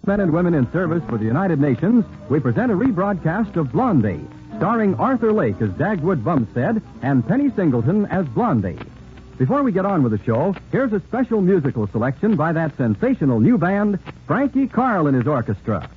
Men and women in service for the United Nations, we present a rebroadcast of Blondie, starring Arthur Lake as Dagwood Bumstead and Penny Singleton as Blondie. Before we get on with the show, here's a special musical selection by that sensational new band, Frankie Carl and his orchestra.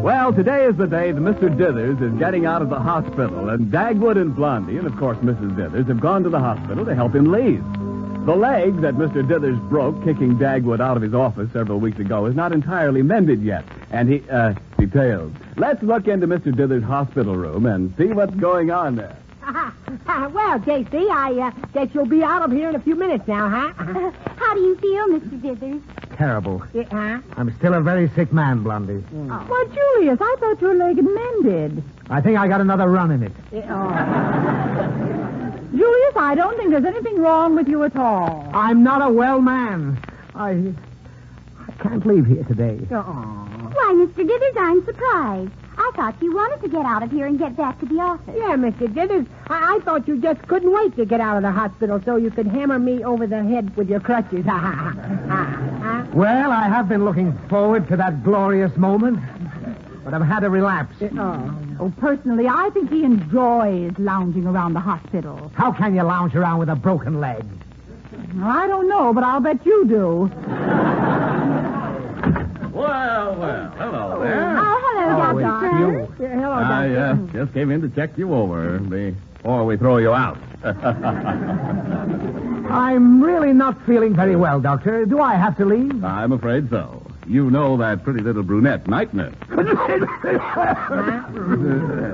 Well, today is the day that Mr. Dithers is getting out of the hospital, and Dagwood and Blondie, and of course Mrs. Dithers, have gone to the hospital to help him leave. The leg that Mr. Dithers broke kicking Dagwood out of his office several weeks ago is not entirely mended yet, and details. Let's look into Mr. Dithers' hospital room and see what's going on there. Well, J.C., I guess you'll be out of here in a few minutes now, huh? How do you feel, Mr. Dithers? Terrible. Huh? I'm still a very sick man, Blondie. Oh. Well, Julius, I thought your leg had mended. I think I got another run in it. Julius, I don't think there's anything wrong with you at all. I'm not a well man. I can't leave here today. Why, Mr. Dithers, I'm surprised. I thought you wanted to get out of here and get back to the office. Yeah, Mr. Dithers, I thought you just couldn't wait to get out of the hospital so you could hammer me over the head with your crutches. Well, I have been looking forward to that glorious moment, but I've had a relapse. Personally, I think he enjoys lounging around the hospital. How can you lounge around with a broken leg? I don't know, but I'll bet you do. Well, hello there. Hello, Doctor. It's you. Hello, I Doctor. just came in to check you over before we throw you out. I'm really not feeling very well, Doctor. Do I have to leave? I'm afraid so. You know that pretty little brunette night nurse.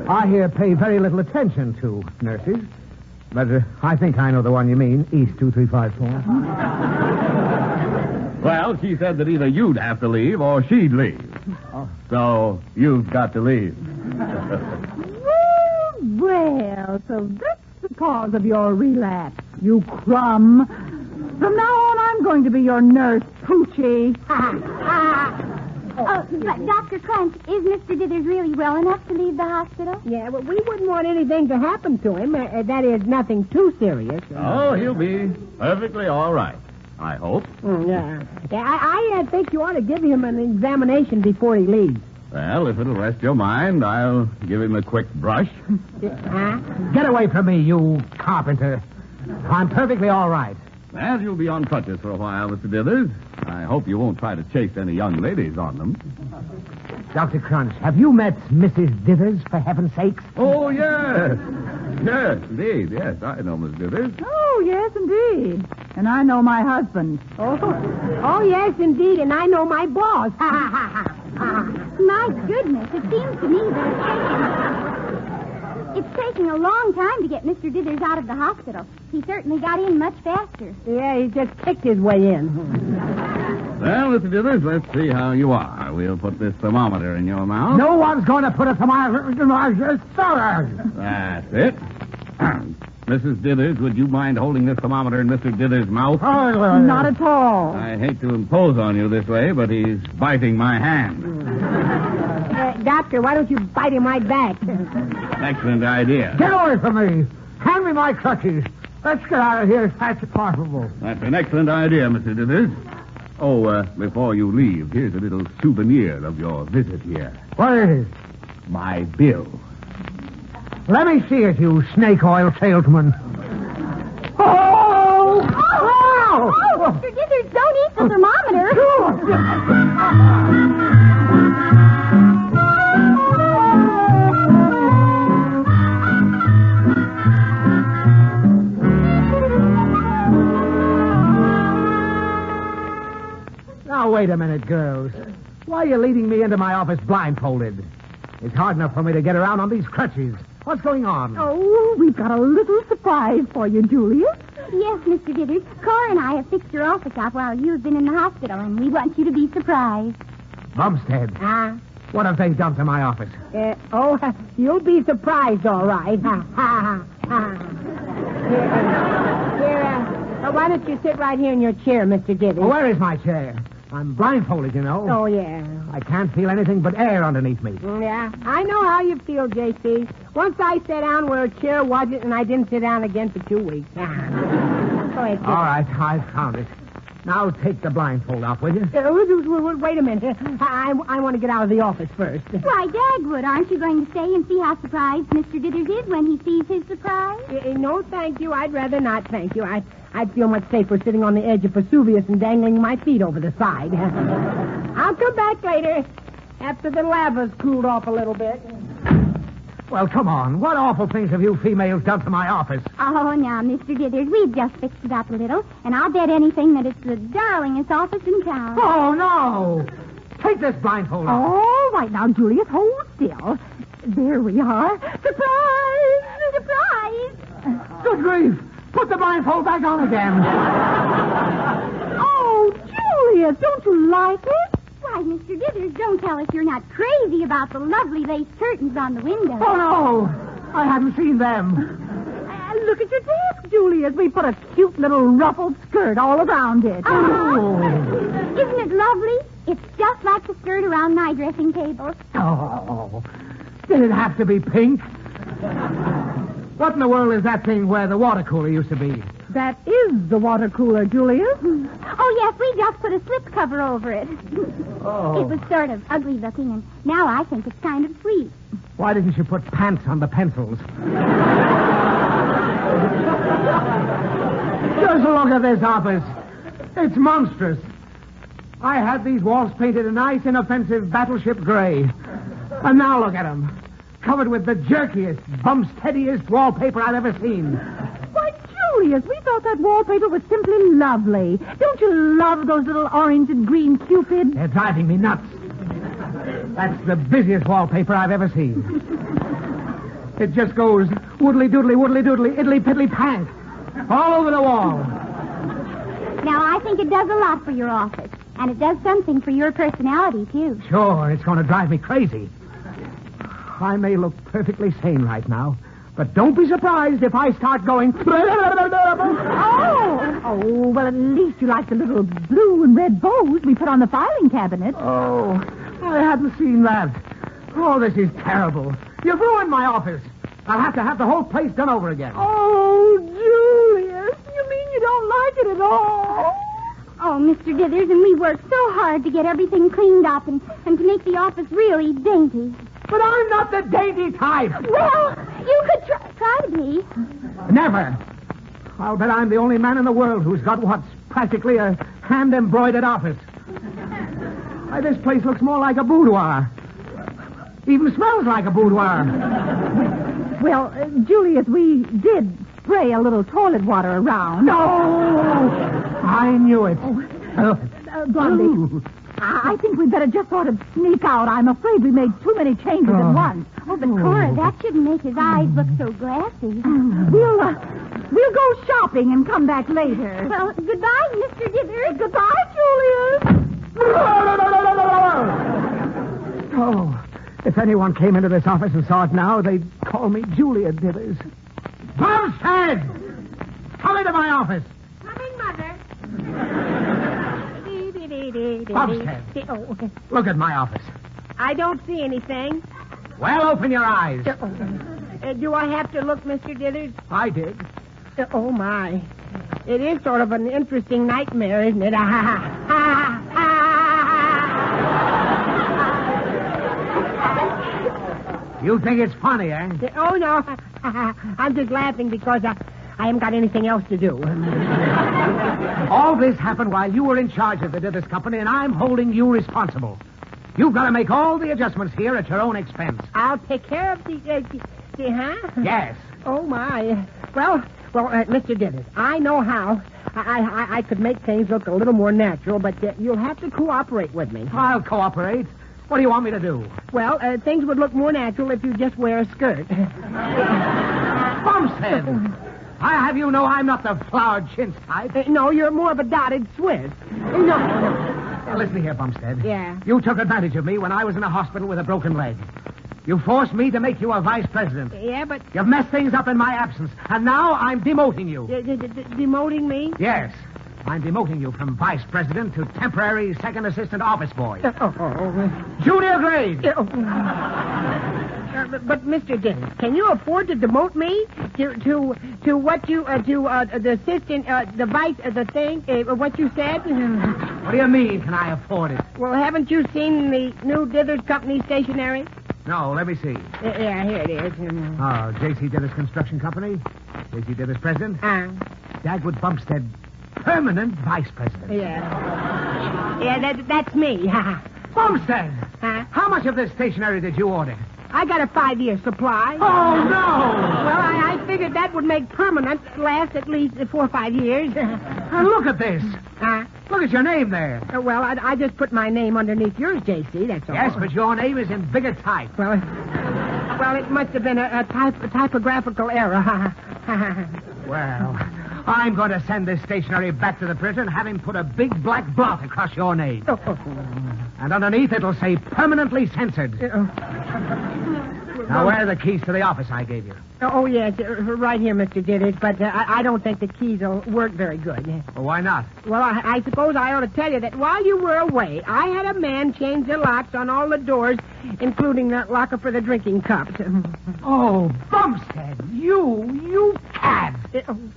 I here pay very little attention to nurses. But I think I know the one you mean, East 2354. Well, she said that either you'd have to leave or she'd leave. So you've got to leave. Well, so that's the cause of your relapse, you crumb. From now on, I'm going to be your nurse, Poochie. But Dr. Crunch, is Mr. Dithers really well enough to leave the hospital? Yeah, but we wouldn't want anything to happen to him. That is, nothing too serious. Oh, he'll be perfectly all right, I hope. Yeah, I think you ought to give him an examination before he leaves. Well, if it'll rest your mind, I'll give him a quick brush. Get away from me, you carpenter. I'm perfectly all right. Well, you'll be on crutches for a while, Mr. Dithers. I hope you won't try to chase any young ladies on them. Dr. Crunch, have you met Mrs. Dithers, for heaven's sakes? Oh, yes. Yes, indeed. Yes, I know Miss Dithers. Oh, yes, indeed. And I know my husband. Oh, yes, indeed, and I know my boss. My goodness, it seems to me that it's taking a long time to get Mr. Dithers out of the hospital. He certainly got in much faster. Yeah, he just kicked his way in. Well, Mr. Dithers, let's see how you are. We'll put this thermometer in your mouth. No one's going to put a thermometer in my stomach. That's it. Mrs. Dithers, would you mind holding this thermometer in Mr. Dithers' mouth? Not at all. I hate to impose on you this way, but he's biting my hand. Doctor, why don't you bite him right back? Excellent idea. Get away from me. Hand me my crutches. Let's get out of here as fast as possible. That's an excellent idea, Mr. Dithers. Oh, before you leave, here's a little souvenir of your visit here. What is it? My bill. Let me see it, you snake oil salesman. Oh! Oh, Mr. Dithers, don't eat the thermometer. Now, wait a minute, girls. Why are you leading me into my office blindfolded? It's hard enough for me to get around on these crutches. What's going on? Oh, we've got a little surprise for you, Julius. Yes, Mr. Dithers. Cora and I have fixed your office up while you've been in the hospital, and we want you to be surprised. Bumstead. What have they done to my office? You'll be surprised, all right. Here, why don't you sit right here in your chair, Mr. Dithers? Oh, where is my chair? I'm blindfolded, you know. Oh, yeah. I can't feel anything but air underneath me. Yeah, I know how you feel, J.C. Once I sat down where a chair wasn't, and I didn't sit down again for 2 weeks. Go ahead, All right, I found it. Now take the blindfold off, will you? Wait a minute. I want to get out of the office first. Why, Dagwood, aren't you going to stay and see how surprised Mr. Dithers is when he sees his surprise? No, thank you. I'd rather not, thank you. I'd feel much safer sitting on the edge of Vesuvius and dangling my feet over the side. I'll come back later after the lava's cooled off a little bit. Well, come on. What awful things have you females done to my office? Oh, now, Mr. Dithers, we've just fixed it up a little, and I'll bet anything that it's the darlingest office in town. Oh, no. Take this blindfold off. All right, now, Julius, hold still. There we are. Surprise! Surprise! Good grief. Put the blindfold back on again. Oh, Julius, don't you like it? Why, Mr. Dithers, don't tell us you're not crazy about the lovely lace curtains on the window. Oh, no. I haven't seen them. Look at your desk, Julius. We put a cute little ruffled skirt all around it. Oh. Isn't it lovely? It's just like the skirt around my dressing table. Oh. Did it have to be pink? What in the world is that thing where the water cooler used to be? That is the water cooler, Julius. Oh, yes, we just put a slip cover over it. Oh. It was sort of ugly looking, and now I think it's kind of sweet. Why didn't you put pants on the pencils? Just look at this office. It's monstrous. I had these walls painted a nice, inoffensive battleship gray. And now look at them. Covered with the jerkiest, bumsteadiest wallpaper I've ever seen. Why, Julius, we thought that wallpaper was simply lovely. Don't you love those little orange and green cupids? They're driving me nuts. That's the busiest wallpaper I've ever seen. It just goes woodly-doodly, woodly-doodly, idly-piddly pank all over the wall. Now, I think it does a lot for your office, and it does something for your personality, too. Sure, it's going to drive me crazy. I may look perfectly sane right now, but don't be surprised if I start going... Oh, well, at least you like the little blue and red bows we put on the filing cabinet. Oh, I hadn't seen that. Oh, this is terrible. You've ruined my office. I'll have to have the whole place done over again. Oh, Julius, you mean you don't like it at all? Oh, Mr. Dithers, and we worked so hard to get everything cleaned up and to make the office really dainty. But I'm not the dainty type. Well, you could try to be. Never. I'll bet I'm the only man in the world who's got what's practically a hand-embroidered office. Why, this place looks more like a boudoir. Even smells like a boudoir. Well, Julius, we did spray a little toilet water around. No! I knew it. Blondie, I think we'd better just sort of sneak out. I'm afraid we made too many changes at once. Oh, but Cora, that shouldn't make his eyes look so glassy. We'll go shopping and come back later. Well, goodbye, Mr. Dithers. Goodbye, Julius. Oh, if anyone came into this office and saw it now, they'd call me Julia Dithers. Bumstead! Come into my office. Coming, Mother. Bumstead. Oh, Look at my office. I don't see anything. Well, open your eyes. Do I have to look, Mr. Dithers? I did. Oh, my. It is sort of an interesting nightmare, isn't it? You think it's funny, eh? Oh, no. I'm just laughing because I haven't got anything else to do. All this happened while you were in charge of the Dithers Company, and I'm holding you responsible. You've got to make all the adjustments here at your own expense. I'll take care of the huh? Yes. Oh, my. Well, Mr. Dithers, I know how. I could make things look a little more natural, but you'll have to cooperate with me. I'll cooperate. What do you want me to do? Well, things would look more natural if you just wear a skirt. Bumstead! I have you know I'm not the flowered chintz type. No, you're more of a dotted Swiss. No. Now, listen here, Bumstead. Yeah. You took advantage of me when I was in a hospital with a broken leg. You forced me to make you a vice president. Yeah, but... You've messed things up in my absence, and now I'm demoting you. Demoting me? Yes. I'm demoting you from vice president to temporary second assistant office boy. Junior grade. But Mr. Dithers, can you afford to demote me to what you the assistant the vice the thing what you said? What do you mean? Can I afford it? Well, haven't you seen the new Dithers Company stationery? No, let me see. Yeah, here it is. Oh, J.C. Dithers Construction Company. J.C. Dithers President. Dagwood Bumstead, permanent vice president. Yeah, that's me. Bumstead! Huh? How much of this stationery did you order? I got a 5-year supply. Oh, no! Well, I figured that would make permanent last at least 4 or 5 years. Now, look at this. Look at your name there. Well, I just put my name underneath yours, J.C., that's all. Yes, but your name is in bigger type. Well, it must have been a typographical error. Well, I'm going to send this stationery back to the printer and have him put a big black blot across your name. And underneath it'll say permanently censored. Now, where are the keys to the office I gave you? Oh, yes, right here, Mr. Dithers, but I don't think the keys will work very good. Well, why not? Well, I suppose I ought to tell you that while you were away, I had a man change the locks on all the doors, including that locker for the drinking cups. Oh, Bumstead, you cad.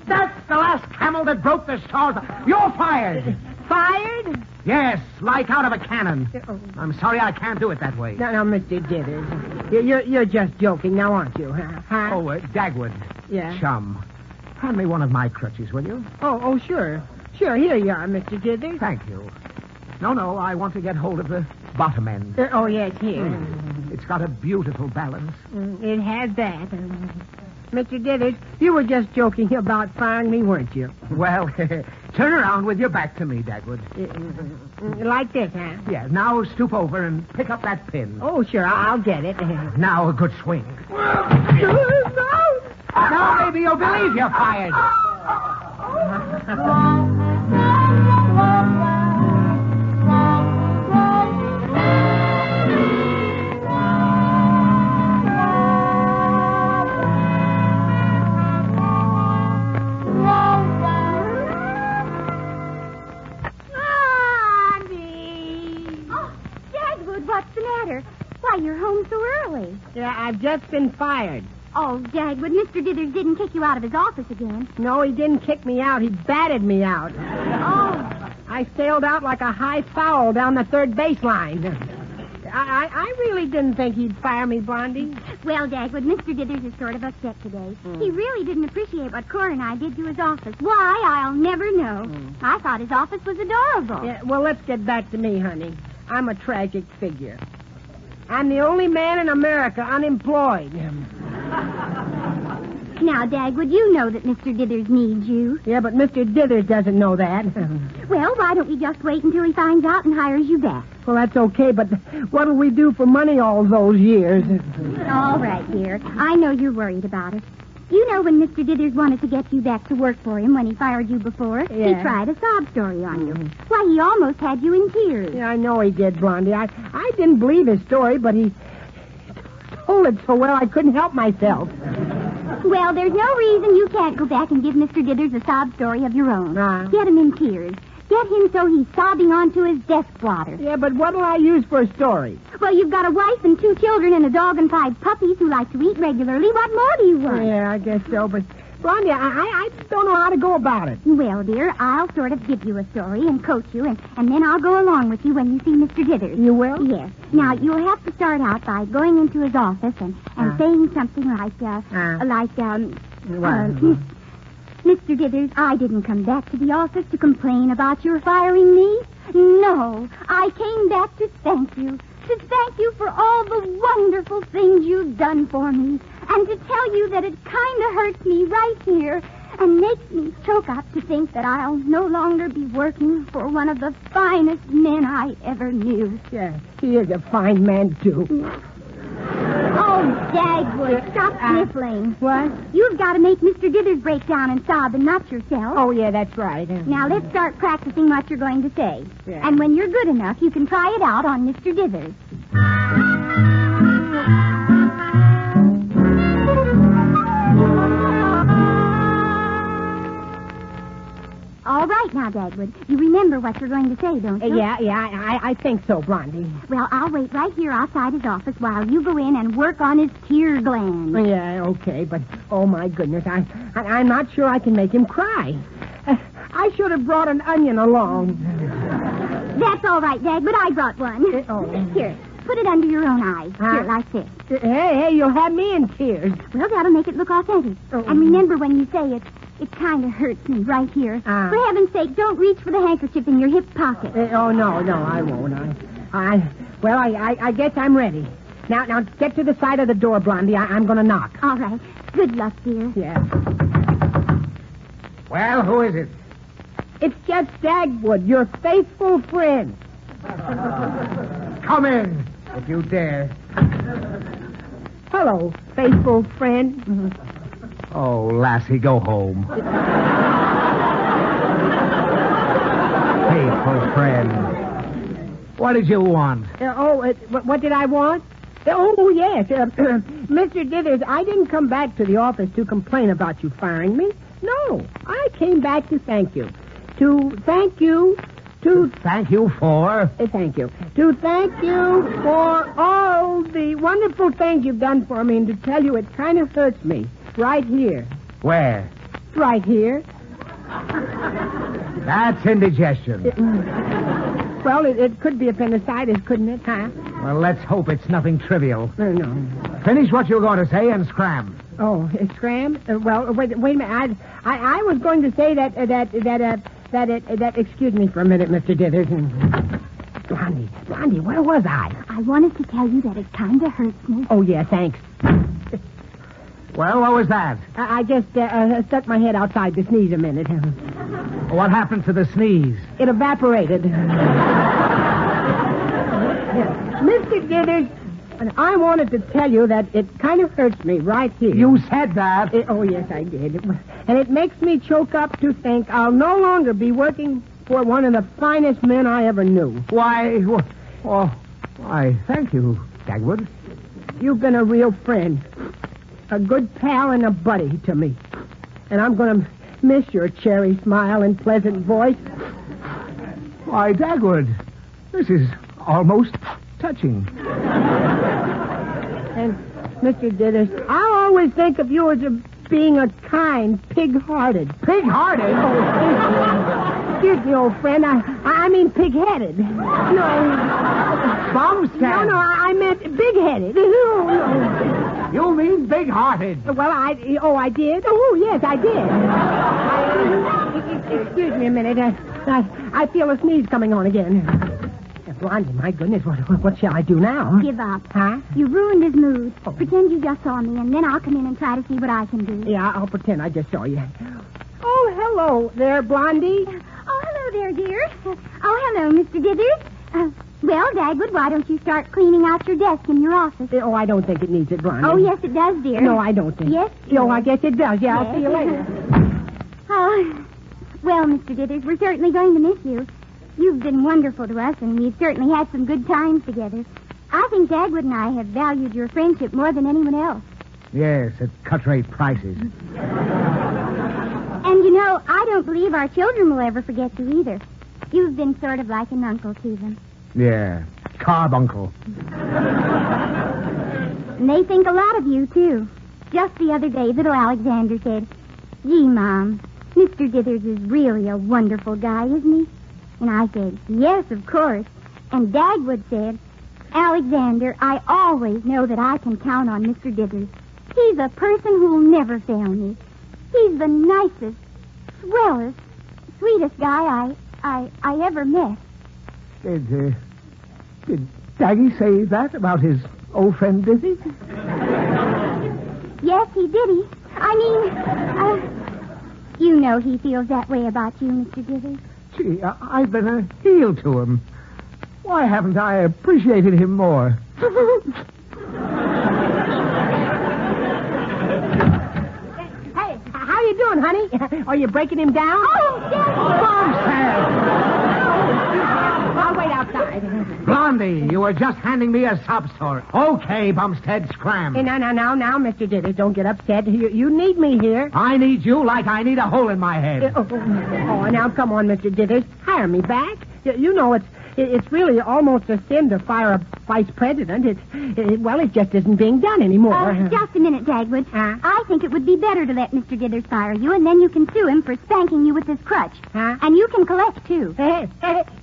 That's the last camel that broke the straws. You're fired. Fired? Yes, like out of a cannon. I'm sorry I can't do it that way. No, Mr. Dithers. You're just joking now, aren't you? Huh? Oh, Dagwood. Yeah? Chum. Hand me one of my crutches, will you? Oh, sure. Sure, here you are, Mr. Dithers. Thank you. No, I want to get hold of the bottom end. Oh, yes, here. It's got a beautiful balance. It has that. Mr. Dithers, you were just joking about firing me, weren't you? Well, turn around with your back to me, Dagwood. Like this, huh? Yeah, now stoop over and pick up that pin. Oh, sure, I'll get it. Now a good swing. Now maybe you'll believe you're fired. What's the matter? Why, you're home so early. Yeah, I've just been fired. Oh, Dagwood, Mr. Dithers didn't kick you out of his office again. No, he didn't kick me out. He batted me out. Oh. I sailed out like a high foul down the third baseline. I really didn't think he'd fire me, Blondie. Well, Dagwood, Mr. Dithers is sort of upset today. He really didn't appreciate what Cora and I did to his office. Why, I'll never know. I thought his office was adorable. Yeah, well, let's get back to me, honey. I'm a tragic figure. I'm the only man in America unemployed. Now, Dagwood, you know that Mr. Dithers needs you. Yeah, but Mr. Dithers doesn't know that. Well, why don't we just wait until he finds out and hires you back? Well, that's okay, but what'll we do for money all those years? All right, dear. I know you're worried about it. You know when Mr. Dithers wanted to get you back to work for him when he fired you before? Yeah. He tried a sob story on you. Why, he almost had you in tears. Yeah, I know he did, Blondie. I didn't believe his story, but he told it so well I couldn't help myself. Well, there's no reason you can't go back and give Mr. Dithers a sob story of your own. Get him in tears. Get him so he's sobbing onto his desk blotter. Yeah, but what'll I use for a story? Well, you've got a wife and 2 children and a dog and 5 puppies who like to eat regularly. What more do you want? Yeah, I guess so, but Blondie, I don't know how to go about it. Well, dear, I'll sort of give you a story and coach you, and then I'll go along with you when you see Mr. Dithers. You will? Yes. Now, you'll have to start out by going into his office and saying something like, Mr. Dithers, I didn't come back to the office to complain about your firing me. No, I came back to thank you. To thank you for all the wonderful things you've done for me. And to tell you that it kind of hurts me right here and makes me choke up to think that I'll no longer be working for one of the finest men I ever knew. Yeah, he is a fine man, too. Oh, Dagwood, stop sniffling. What? You've got to make Mr. Dithers break down and sob and not yourself. Oh, yeah, that's right. Now, let's start practicing what you're going to say. Yeah. And when you're good enough, you can try it out on Mr. Dithers. All right now, Dagwood. You remember what you're going to say, don't you? Yeah, I think so, Blondie. Well, I'll wait right here outside his office while you go in and work on his tear gland. Yeah, okay, but, oh, my goodness, I'm not sure I can make him cry. I should have brought an onion along. That's all right, Dagwood. I brought one. Here, put it under your own eyes. Here, like this. Hey, you'll have me in tears. Well, that'll make it look authentic. Oh. And remember when you say it kind of hurts me right here. For heaven's sake, don't reach for the handkerchief in your hip pocket. No, I won't. I guess I'm ready. Now, get to the side of the door, Blondie. I'm going to knock. All right. Good luck, dear. Yeah. Well, who is it? It's just Dagwood, your faithful friend. Come in, if you dare. Hello, faithful friend. Oh, lassie, go home. Faithful friend. What did you want? What did I want? Oh, yes. Mr. Dithers, I didn't come back to the office to complain about you firing me. No, I came back to thank you. To thank you Thank you for? Thank you. To thank you for all the wonderful things you've done for me and to tell you it kind of hurts me. Right here. Where? Right here. That's indigestion. Well, it could be appendicitis, couldn't it, huh? Well, let's hope it's nothing trivial. No. Finish what you were going to say and scram. Oh, scram? Well, wait a minute. I was going to say that excuse me for a minute, Mr. Dithers. Blondie, where was I? I wanted to tell you that it kind of hurts me. Oh, yeah, thanks. Well, what was that? I just stuck my head outside to sneeze a minute. What happened to the sneeze? It evaporated. Mr. Dithers, I wanted to tell you that it kind of hurts me right here. You said that. Oh, yes, I did. And it makes me choke up to think I'll no longer be working for one of the finest men I ever knew. Why, thank you, Dagwood. You've been a real friend. A good pal and a buddy to me. And I'm going to miss your cherry smile and pleasant voice. Why, Dagwood, this is almost touching. And, Mr. Dithers, I always think of you as being a kind, pig-hearted. Pig-hearted? Oh, excuse me, old friend. I mean pig-headed. No. Bumstead. No, I meant big-headed. No. You mean big-hearted. Well, I did? Oh, yes, I did. Excuse me a minute. I feel a sneeze coming on again. Blondie, my goodness, what shall I do now? Give up. Huh? You ruined his mood. Pretend you just saw me, and then I'll come in and try to see what I can do. Yeah, I'll pretend I just saw you. Oh, hello there, Blondie. Oh, hello there, dear. Oh, hello, Mr. Dithers. Well, Dagwood, why don't you start cleaning out your desk in your office? Oh, I don't think it needs it, Blondie. Oh, yes, it does, dear. No, I don't think. Yes? Oh, I guess it does. Yeah, I'll see you later. Oh, well, Mr. Dithers, we're certainly going to miss you. You've been wonderful to us, and we've certainly had some good times together. I think Dagwood and I have valued your friendship more than anyone else. Yes, at cut-rate prices. And, you know, I don't believe our children will ever forget you either. You've been sort of like an uncle to them. Yeah, carbuncle. And they think a lot of you, too. Just the other day, little Alexander said, "Gee, Mom, Mr. Dithers is really a wonderful guy, isn't he?" And I said, "Yes, of course." And Dagwood said, "Alexander, I always know that I can count on Mr. Dithers. He's a person who'll never fail me. He's the nicest, swellest, sweetest guy I ever met." Did Daggy say that about his old friend Dizzy? Yes, he did. You know he feels that way about you, Mr. Dithers. Gee, I've been a heel to him. Why haven't I appreciated him more? Hey, how you doing, honey? Are you breaking him down? Oh, Dagwood! I'll wait outside. Blondie, you were just handing me a sob story. Okay, Bumstead, scram. Hey, now, Mr. Dithers, don't get upset. You need me here. I need you like I need a hole in my head. Oh, now come on, Mr. Dithers. Hire me back. You know, it's really almost a sin to fire a vice president. It just isn't being done anymore. Just a minute, Dagwood. Huh? I think it would be better to let Mr. Dithers fire you, and then you can sue him for spanking you with his crutch. Huh? And you can collect, too. Hey,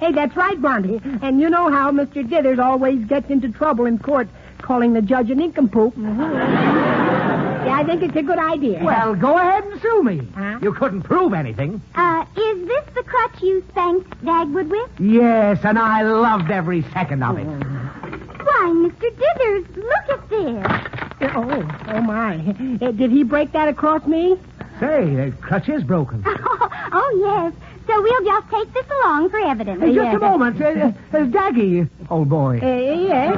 that's right, Blondie. And you know how Mr. Dithers always gets into trouble in court, calling the judge an nincompoop. Yeah, I think it's a good idea. Well, go ahead and sue me. Huh? You couldn't prove anything. Is this the crutch you spanked Dagwood with? Yes, and I loved every second of it. Why, Mr. Dithers, look at this. Oh, my. Did he break that across me? Say, the crutch is broken. Oh, yes. So we'll just take this along for evidence. Hey, just a moment. Daggy, old boy. Yes.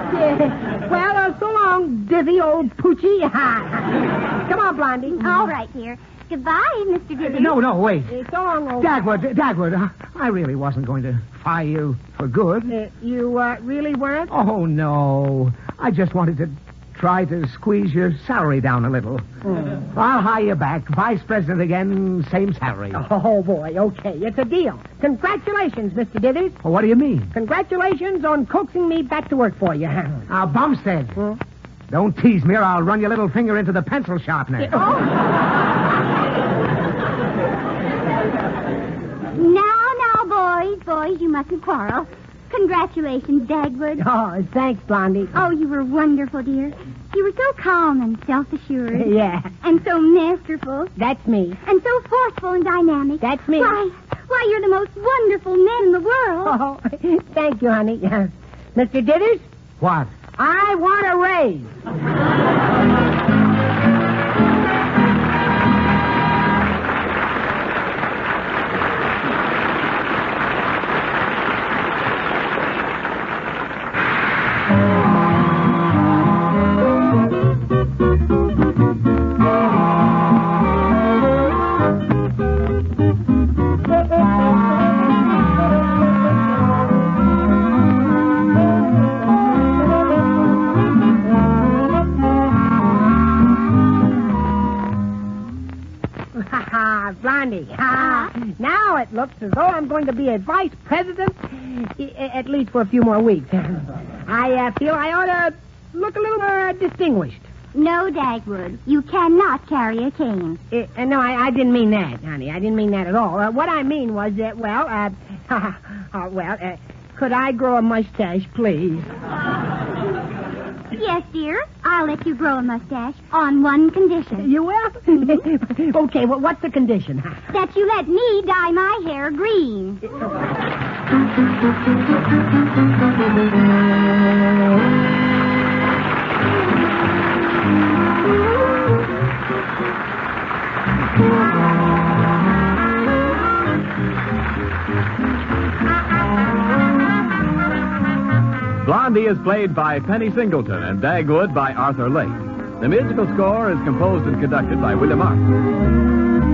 Well, so long, dizzy old poochie. Come on, Blondie. All right, dear. Goodbye, Mr. Dithers. No, wait. So long, old... Dagwood, I really wasn't going to fire you for good. You really weren't? Oh, no. I just wanted to try to squeeze your salary down a little. I'll hire you back. Vice president again, same salary. Oh, boy, okay. It's a deal. Congratulations, Mr. Dithers. Well, what do you mean? Congratulations on coaxing me back to work for you. Now, Bumstead, don't tease me or I'll run your little finger into the pencil sharpener. Now, boys, you mustn't quarrel. Congratulations, Dagwood. Oh, thanks, Blondie. Oh, you were wonderful, dear. You were so calm and self-assured. Yeah. And so masterful. That's me. And so forceful and dynamic. That's me. Why, you're the most wonderful man in the world. Oh, thank you, honey. Mr. Dithers, What? I want a raise. Blondie. Now it looks as though I'm going to be a vice president, at least for a few more weeks. I feel I ought to look a little more distinguished. No, Dagwood. You cannot carry a cane. No, I didn't mean that, honey. I didn't mean that at all. What I mean was that, could I grow a mustache, please? Yes, dear. I'll let you grow a mustache on one condition. You will? Okay, well, what's the condition? That you let me dye my hair green. Blondie is played by Penny Singleton and Dagwood by Arthur Lake. The musical score is composed and conducted by William Arthur.